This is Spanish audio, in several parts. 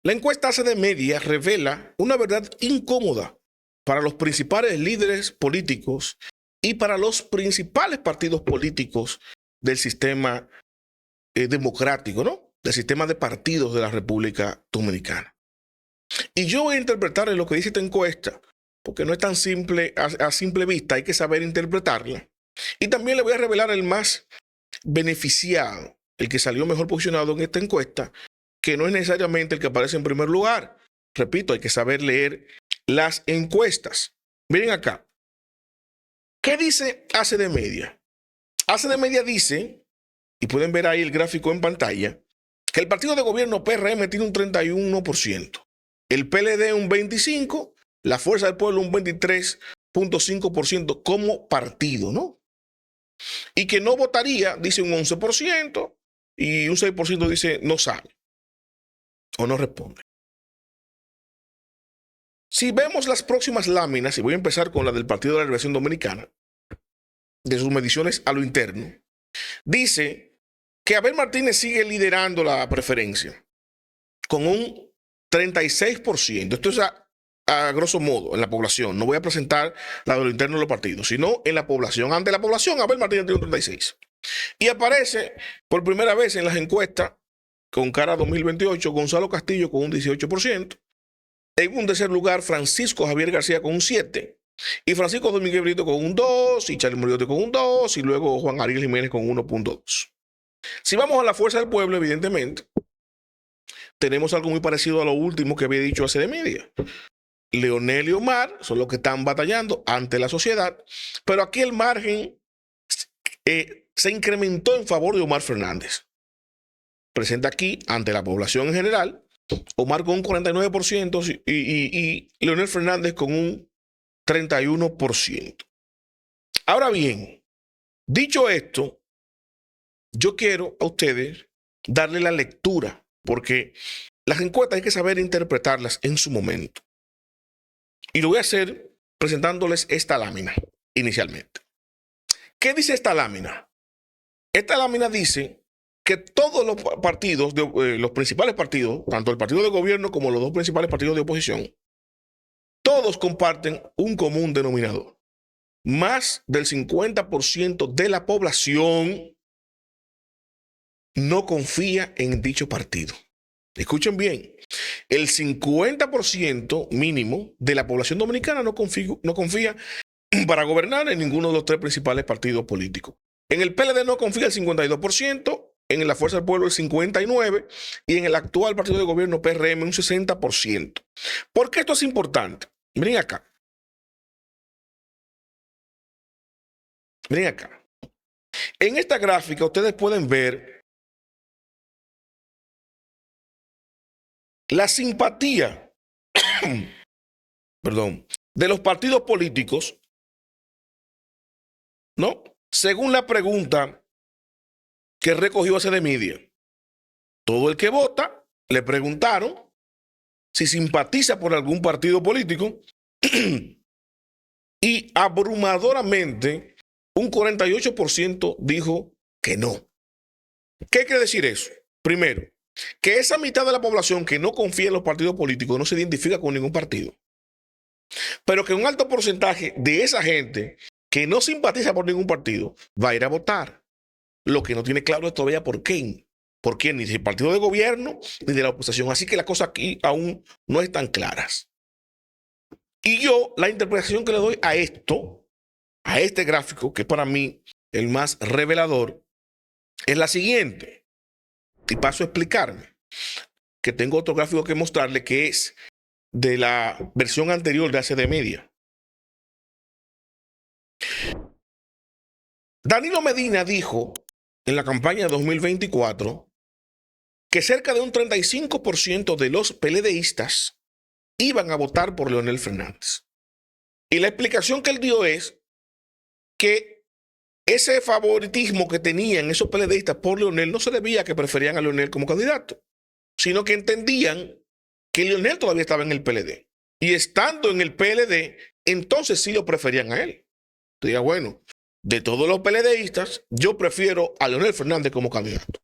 La encuesta ACD Media revela una verdad incómoda para los principales líderes políticos y para los principales partidos políticos del sistema democrático, ¿no? Del sistema de partidos de la República Dominicana. Y yo voy a interpretar lo que dice esta encuesta, porque no es tan simple a simple vista, hay que saber interpretarla. Y también le voy a revelar el más beneficiado, el que salió mejor posicionado en esta encuesta, que no es necesariamente el que aparece en primer lugar. Repito, hay que saber leer las encuestas. Miren acá. ¿Qué dice ACD Media? ACD Media dice, y pueden ver ahí el gráfico en pantalla, que el partido de gobierno PRM tiene un 31%, el PLD un 25%, la Fuerza del Pueblo un 23.5% como partido, ¿no? Y que no votaría, dice un 11%, y un 6% dice no sabe o no responde. Si vemos las próximas láminas, y voy a empezar con la del Partido de la Liberación Dominicana, de sus mediciones a lo interno, dice que Abel Martínez sigue liderando la preferencia con un 36%. Esto es a grosso modo en la población. No voy a presentar la de lo interno de los partidos, sino en la población. Ante la población, Abel Martínez tiene un 36%. Y aparece por primera vez en las encuestas, con cara 2028, Gonzalo Castillo con un 18%. En un tercer lugar, Francisco Javier García con un 7%. Y Francisco Domínguez Brito con un 2%, y Charlie Moriote con un 2%, y luego Juan Ariel Jiménez con 1.2%. Si vamos a la Fuerza del Pueblo, evidentemente, tenemos algo muy parecido a lo último que había dicho ACD Media. Leonel y Omar son los que están batallando ante la sociedad, pero aquí el margen se incrementó en favor de Omar Fernández. Presenta aquí, ante la población en general, Omar con un 49% y Leonel Fernández con un 31%. Ahora bien, dicho esto, yo quiero a ustedes darle la lectura, porque las encuestas hay que saber interpretarlas en su momento. Y lo voy a hacer presentándoles esta lámina inicialmente. ¿Qué dice esta lámina? Esta lámina dice que todos los partidos, los principales partidos, tanto el partido de gobierno como los dos principales partidos de oposición, todos comparten un común denominador. Más del 50% de la población no confía en dicho partido. Escuchen bien, el 50% mínimo de la población dominicana no confía para gobernar en ninguno de los tres principales partidos políticos. En el PLD no confía el 52%, en la Fuerza del Pueblo el 59% y en el actual partido de gobierno PRM un 60%. ¿Por qué esto es importante? Miren acá. Miren acá. En esta gráfica ustedes pueden ver la simpatía de los partidos políticos, ¿no? Según la pregunta que recogió ACD Media. Todo el que vota le preguntaron si simpatiza por algún partido político y abrumadoramente un 48% dijo que no. ¿Qué quiere decir eso? Primero, que esa mitad de la población que no confía en los partidos políticos no se identifica con ningún partido, pero que un alto porcentaje de esa gente que no simpatiza por ningún partido va a ir a votar. Lo que no tiene claro es todavía por quién. ¿Por quién? Ni del partido de gobierno ni de la oposición. Así que las cosas aquí aún no están claras. Y yo, la interpretación que le doy a esto, a este gráfico, que es para mí el más revelador, es la siguiente. Y paso a explicarme. Que tengo otro gráfico que mostrarle que es de la versión anterior de ACD Media. Danilo Medina dijo en la campaña de 2024 que cerca de un 35% de los PLDistas iban a votar por Leonel Fernández. Y la explicación que él dio es que ese favoritismo que tenían esos PLDistas por Leonel no se debía a que preferían a Leonel como candidato, sino que entendían que Leonel todavía estaba en el PLD. Y estando en el PLD, entonces sí lo preferían a él. Diga, bueno, de todos los PLDistas, yo prefiero a Leonel Fernández como candidato.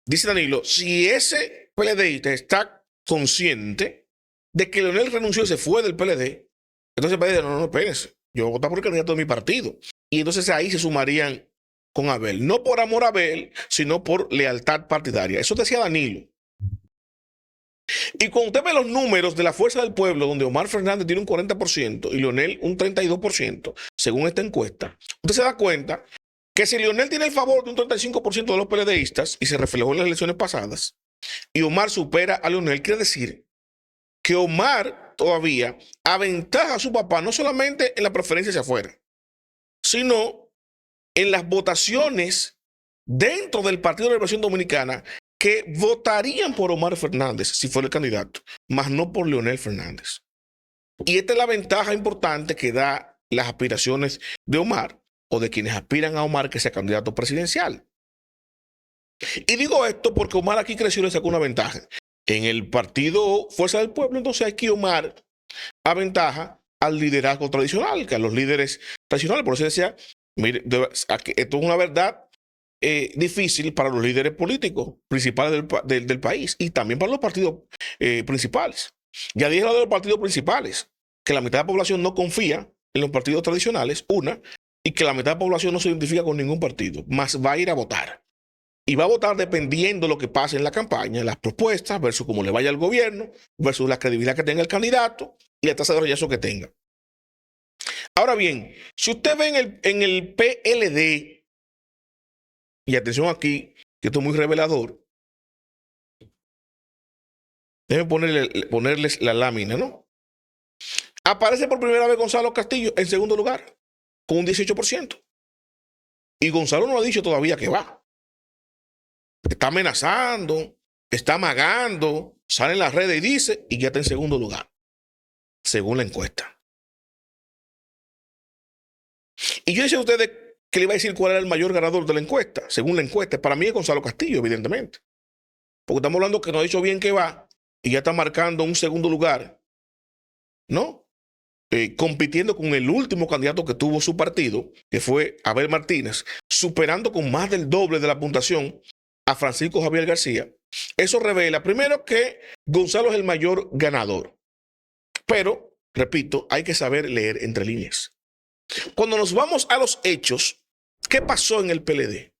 Dice Danilo, si ese PLDista está consciente de que Leonel renunció y se fue del PLD, entonces el PLD dice, no, espérense, yo voy a votar por el candidato de mi partido. Y entonces ahí se sumarían con Abel. No por amor a Abel, sino por lealtad partidaria. Eso decía Danilo. Y cuando usted ve los números de la Fuerza del Pueblo, donde Omar Fernández tiene un 40% y Leonel un 32%, según esta encuesta, usted se da cuenta que si Leonel tiene el favor de un 35% de los PLDistas, y se reflejó en las elecciones pasadas, y Omar supera a Leonel, quiere decir que Omar todavía aventaja a su papá no solamente en la preferencia hacia afuera, sino en las votaciones dentro del Partido de la Liberación Dominicana que votarían por Omar Fernández si fuera el candidato, más no por Leonel Fernández. Y esta es la ventaja importante que da las aspiraciones de Omar o de quienes aspiran a Omar que sea candidato presidencial. Y digo esto porque Omar aquí creció y le sacó una ventaja. En el partido Fuerza del Pueblo, entonces aquí Omar aventaja al liderazgo tradicional, que a los líderes tradicionales. Por eso decía, mire, esto es una verdad difícil para los líderes políticos principales del país y también para los partidos principales. Ya dije lo de los partidos principales, que la mitad de la población no confía en los partidos tradicionales, una, y que la mitad de la población no se identifica con ningún partido, más va a ir a votar. Y va a votar dependiendo de lo que pase en la campaña, las propuestas, versus cómo le vaya al gobierno, versus la credibilidad que tenga el candidato y la tasa de rechazo que tenga. Ahora bien, si usted ve en el PLD, y atención aquí, que esto es muy revelador, déjenme ponerles la lámina, ¿no? Aparece por primera vez Gonzalo Castillo en segundo lugar, con un 18%. Y Gonzalo no ha dicho todavía que va. Está amenazando, está amagando, sale en las redes y dice, y ya está en segundo lugar, según la encuesta. Y yo decía a ustedes que le iba a decir cuál era el mayor ganador de la encuesta, según la encuesta. Para mí es Gonzalo Castillo, evidentemente. Porque estamos hablando que no ha dicho bien que va y ya está marcando un segundo lugar, ¿no? Compitiendo con el último candidato que tuvo su partido, que fue Abel Martínez, superando con más del doble de la puntuación a Francisco Javier García. Eso revela, primero, que Gonzalo es el mayor ganador. Pero, repito, hay que saber leer entre líneas. Cuando nos vamos a los hechos, ¿qué pasó en el PLD?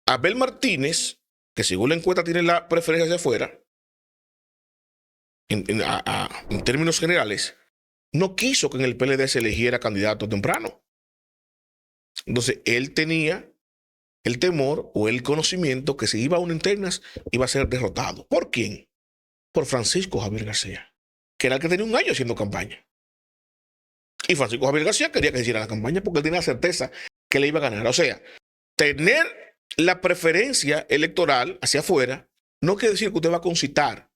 Abel Martínez, que según la encuesta tiene la preferencia hacia afuera, en términos generales, no quiso que en el PLD se eligiera candidato temprano. Entonces, él tenía el temor o el conocimiento que si iba a unas internas iba a ser derrotado. ¿Por quién? Por Francisco Javier García, que era el que tenía un año haciendo campaña. Y Francisco Javier García quería que hiciera la campaña porque él tenía la certeza que le iba a ganar. O sea, tener la preferencia electoral hacia afuera no quiere decir que usted va a concitar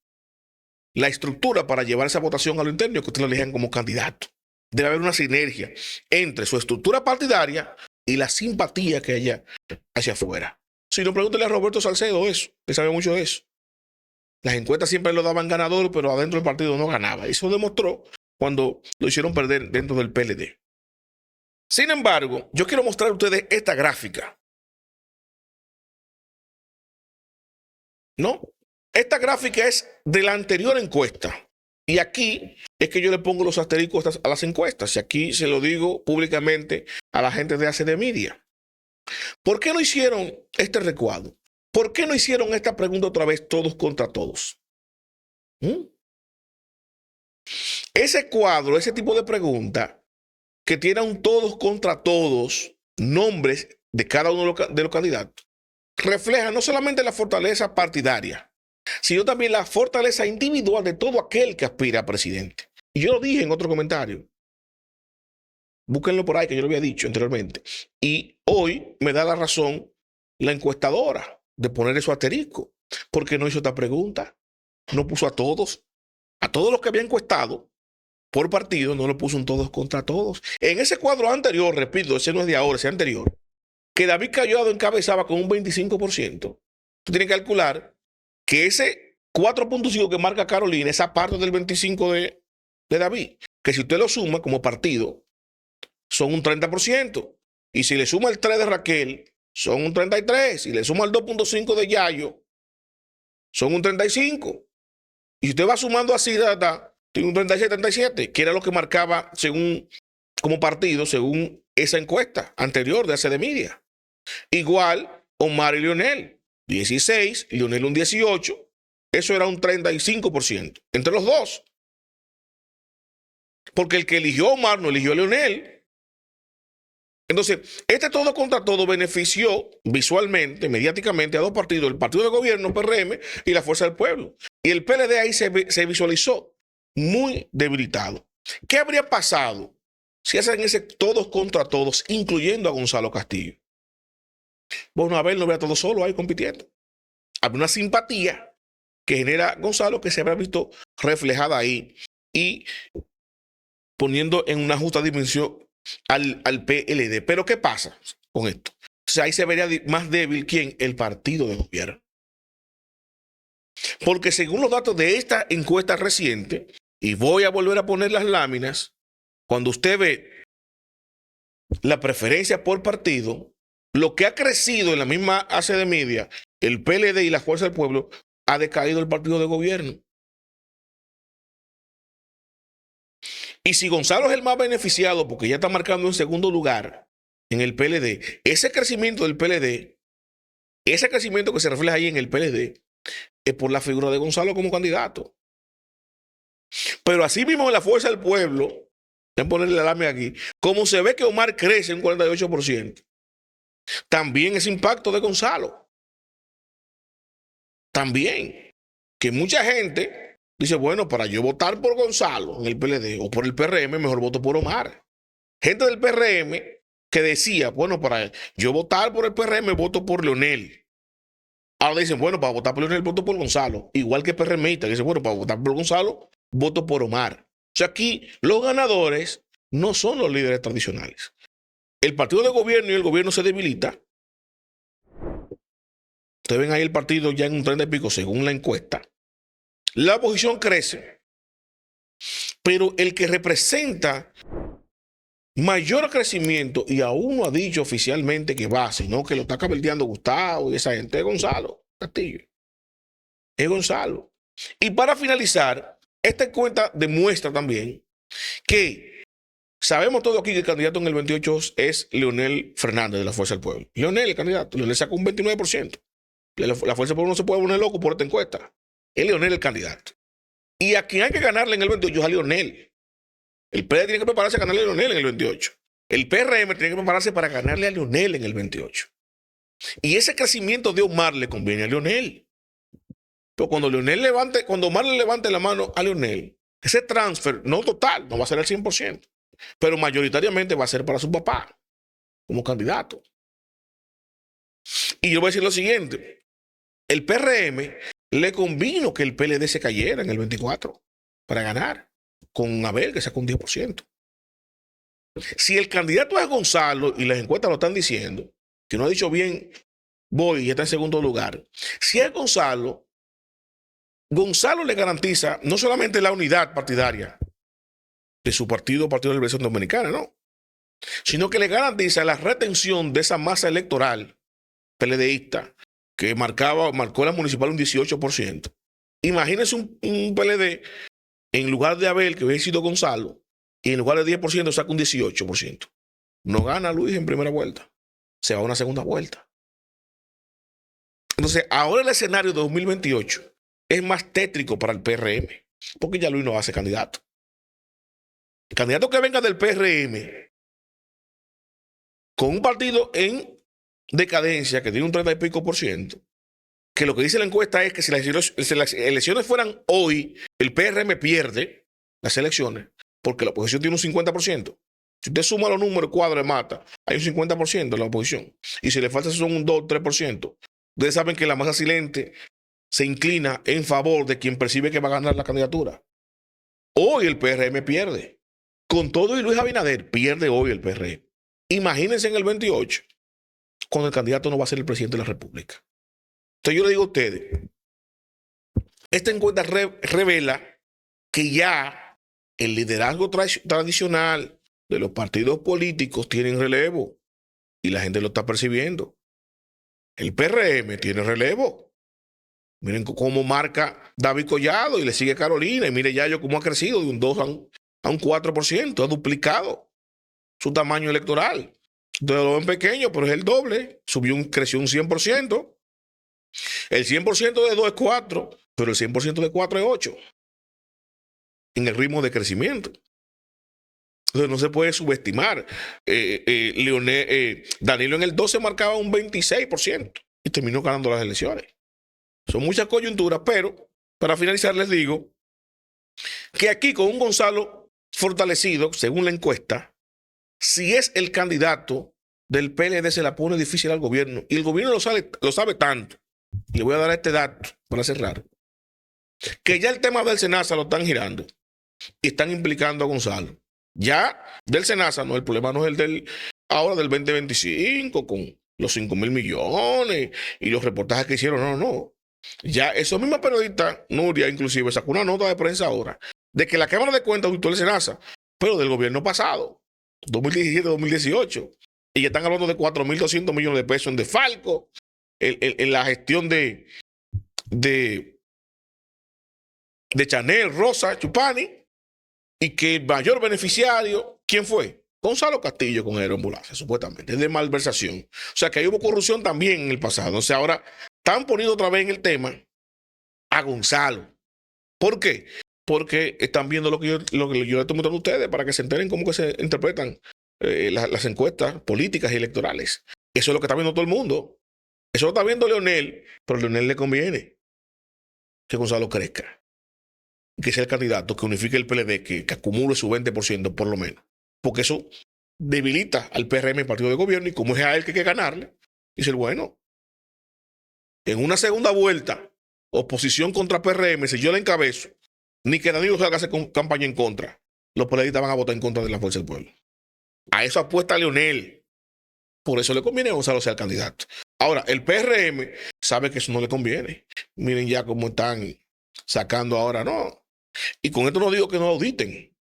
la estructura para llevar esa votación a lo interno y que usted lo elijan como candidato. Debe haber una sinergia entre su estructura partidaria y la simpatía que haya hacia afuera. Si no, pregúntele a Roberto Salcedo eso, que sabe mucho de eso. Las encuestas siempre lo daban ganador, pero adentro del partido no ganaba. Eso demostró cuando lo hicieron perder dentro del PLD. Sin embargo, yo quiero mostrar a ustedes esta gráfica. ¿No? Esta gráfica es de la anterior encuesta. Y aquí es que yo le pongo los asteriscos a las encuestas. Y aquí se lo digo públicamente a la gente de ACD Media. ¿Por qué no hicieron este recuadro? ¿Por qué no hicieron esta pregunta otra vez todos contra todos? Ese cuadro, ese tipo de pregunta, que tiene un todos contra todos, nombres de cada uno de los candidatos, refleja no solamente la fortaleza partidaria, sino también la fortaleza individual de todo aquel que aspira a presidente. Y yo lo dije en otro comentario. Búsquenlo por ahí, que yo lo había dicho anteriormente. Y hoy me da la razón la encuestadora de poner eso asterisco, porque no hizo esta pregunta. No puso a todos los que había encuestado por partido, no lo puso un todos contra todos. En ese cuadro anterior, repito, ese no es de ahora, ese anterior, que David Collado encabezaba con un 25%. Tú tienes que calcular que ese 4.5 que marca Carolina, esa parte del 25 de David, que si usted lo suma como partido, son un 30%. Y si le suma el 3 de Raquel, son un 33%. Y le suma el 2.5 de Yayo, son un 35%. Y si usted va sumando así, tiene un 36-37, que era lo que marcaba según como partido, según esa encuesta anterior de ACD Media. Igual, Omar y Leonel, 16, Leonel un 18, eso era un 35% entre los dos. Porque el que eligió a Omar no eligió a Leonel. Entonces, este todo contra todo benefició visualmente, mediáticamente a dos partidos, el partido de gobierno, PRM, y la Fuerza del Pueblo. Y el PLD ahí se visualizó muy debilitado. ¿Qué habría pasado si hacen ese todos contra todos, incluyendo a Gonzalo Castillo? Bueno, Abel no vea todo solo ahí compitiendo. Había una simpatía que genera Gonzalo que se habrá visto reflejada ahí y poniendo en una justa dimensión al PLD. Pero ¿qué pasa con esto? Entonces ahí se vería más débil ¿quién? El partido de gobierno. Porque según los datos de esta encuesta reciente, y voy a volver a poner las láminas, cuando usted ve la preferencia por partido, lo que ha crecido en la misma ACD Media, el PLD y la Fuerza del Pueblo, ha decaído el partido de gobierno. Y si Gonzalo es el más beneficiado, porque ya está marcando en segundo lugar en el PLD, ese crecimiento del PLD, ese crecimiento que se refleja ahí en el PLD, es por la figura de Gonzalo como candidato. Pero así mismo en la Fuerza del Pueblo, voy a ponerle la lámina aquí, como se ve que Omar crece un 48%, también ese impacto de Gonzalo. También, que mucha gente dice, bueno, para yo votar por Gonzalo en el PLD o por el PRM, mejor voto por Omar. Gente del PRM que decía, bueno, para yo votar por el PRM, voto por Leonel. Ahora dicen, bueno, para votar por Leonel, voto por Gonzalo. Igual que PRMista, que dice, bueno, para votar por Gonzalo, voto por Omar. O sea, aquí los ganadores no son los líderes tradicionales. El partido de gobierno y el gobierno se debilita. Ustedes ven ahí el partido ya en un 30 y pico según la encuesta. La oposición crece, pero el que representa mayor crecimiento, y aún no ha dicho oficialmente que va, sino que lo está cabildeando Gustavo y esa gente, es Gonzalo Castillo. Es Gonzalo. Y para finalizar, esta encuesta demuestra también que sabemos todos aquí que el candidato en el 28 es Leonel Fernández de la Fuerza del Pueblo. Leonel, el candidato, Leonel sacó un 29%. La Fuerza del Pueblo no se puede poner loco por esta encuesta. Es Leonel el candidato. Y a quien hay que ganarle en el 28 es a Leonel. El PLD tiene que prepararse a ganarle a Leonel en el 28. El PRM tiene que prepararse para ganarle a Leonel en el 28. Y ese crecimiento de Omar le conviene a Leonel. Pero cuando Omar le levante la mano a Leonel, ese transfer, no total, no va a ser el 100%, pero mayoritariamente va a ser para su papá, como candidato. Y yo voy a decir lo siguiente, el PRM le convino que el PLD se cayera en el 24 para ganar, con Abel que sacó un 10%. Si el candidato es Gonzalo, y las encuestas lo están diciendo, que no ha dicho bien, voy y está en segundo lugar. Si es Gonzalo, Gonzalo le garantiza no solamente la unidad partidaria de su partido, Partido de la Liberación Dominicana, no, sino que le garantiza la retención de esa masa electoral PLDista que marcó la municipal un 18%. Imagínense un PLD en lugar de Abel, que hubiera sido Gonzalo, y en lugar de 10% saca un 18%. No gana Luis en primera vuelta, se va a una segunda vuelta. Entonces, ahora el escenario de 2028 es más tétrico para el PRM, porque ya Luis no va a ser candidato. El candidato que venga del PRM con un partido en decadencia que tiene un 30 y pico por ciento, que lo que dice la encuesta es que si las elecciones fueran hoy, el PRM pierde las elecciones porque la oposición tiene un 50%. Si usted suma los números, cuadra, mata, hay un 50% de la oposición. Y si le falta son un 2 3%. Ustedes saben que la masa silente se inclina en favor de quien percibe que va a ganar la candidatura. Hoy el PRM pierde. Con todo y Luis Abinader, pierde hoy el PRM. Imagínense en el 28, cuando el candidato no va a ser el presidente de la República. Entonces yo le digo a ustedes, esta encuesta revela que ya el liderazgo tradicional de los partidos políticos tienen relevo y la gente lo está percibiendo. El PRM tiene relevo. Miren cómo marca David Collado y le sigue Carolina. Y mire Yayo cómo ha crecido de un 2 a un 4%. Ha duplicado su tamaño electoral. Ustedes lo ven pequeño, pero es el doble. Creció un 100%. El 100% de 2 es 4, pero el 100% de 4 es 8. En el ritmo de crecimiento. Entonces no se puede subestimar. Danilo en el 12 marcaba un 26% y terminó ganando las elecciones. Son muchas coyunturas, pero para finalizar les digo que aquí con un Gonzalo fortalecido, según la encuesta, si es el candidato del PLD se la pone difícil al gobierno. Y el gobierno lo sabe tanto. Le voy a dar este dato para cerrar. Que ya el tema del SENASA lo están girando y están implicando a Gonzalo. Ya del SENASA, no, el problema no es el ahora del 2025 con los 5,000 millones y los reportajes que hicieron. No. Ya esos mismos periodistas, Nuria inclusive, sacó una nota de prensa ahora de que la Cámara de Cuentas auditó el SENASA, pero del gobierno pasado, 2017-2018. Y ya están hablando de 4.200 millones de pesos en desfalco, en la gestión de Chanel, Rosa, Chupani, y que el mayor beneficiario, ¿quién fue? Gonzalo Castillo con aeroambulancia, supuestamente, es de malversación. O sea que ahí hubo corrupción también en el pasado. O sea, ahora están poniendo otra vez en el tema a Gonzalo. ¿Por qué? Porque están viendo lo que yo le estoy mostrando a ustedes para que se enteren cómo que se interpretan las encuestas políticas y electorales. Eso es lo que está viendo todo el mundo. Eso lo está viendo Leonel, pero a Leonel le conviene que Gonzalo crezca. Que sea el candidato que unifique el PLD, que acumule su 20% por lo menos. Porque eso debilita al PRM, el partido de gobierno, y como es a él que hay que ganarle, dice, bueno, en una segunda vuelta, oposición contra PRM, si yo la encabezo, ni que Danilo salga a hacer campaña en contra, los PLDistas van a votar en contra de la Fuerza del Pueblo. A eso apuesta Leonel. Por eso le conviene a Gonzalo ser el candidato. Ahora, el PRM sabe que eso no le conviene. Miren ya cómo están sacando ahora, no. Y con esto no digo que no auditen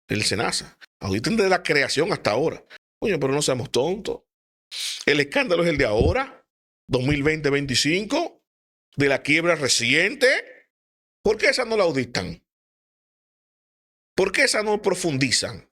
el SENASA. Auditen desde la creación hasta ahora. Oye, pero no seamos tontos. El escándalo es el de ahora, 2020-25, de la quiebra reciente. ¿Por qué esa no la auditan? ¿Por qué esa no profundizan?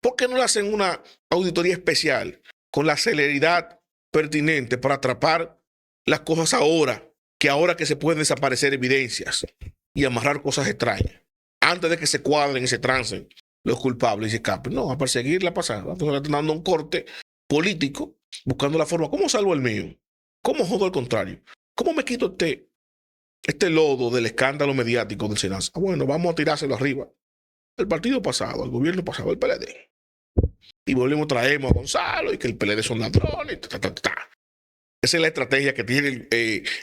¿Por qué no le hacen una auditoría especial con la celeridad pertinente para atrapar las cosas ahora que se pueden desaparecer evidencias y amarrar cosas extrañas, antes de que se cuadren y se trancen los culpables y se escapen? No, a perseguir la pasada. Entonces le están dando un corte político, buscando la forma. ¿Cómo salvo el mío? ¿Cómo jodo al contrario? ¿Cómo me quito este lodo del escándalo mediático del SENASA? Bueno, vamos a tirárselo arriba al partido pasado, al gobierno pasado, al PLD. Y volvemos, traemos a Gonzalo y que el PLD son ladrones. Esa es la estrategia que tiene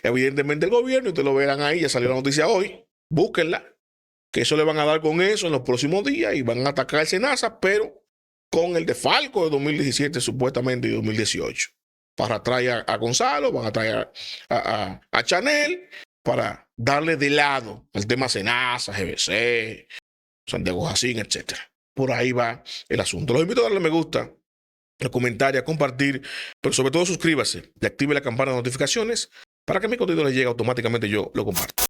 evidentemente el gobierno. Y ustedes lo verán ahí, ya salió la noticia hoy. Búsquenla, que eso le van a dar con eso en los próximos días y van a atacar el SENASA, pero con el desfalco de 2017 supuestamente y 2018. Para traer a Gonzalo, van a traer a Chanel para darle de lado al tema SENASA, GBC, Santiago Jacín, etc. Por ahí va el asunto. Los invito a darle me gusta, a comentar y a compartir, pero sobre todo suscríbase y active la campana de notificaciones para que mi contenido les llegue automáticamente, yo lo comparto.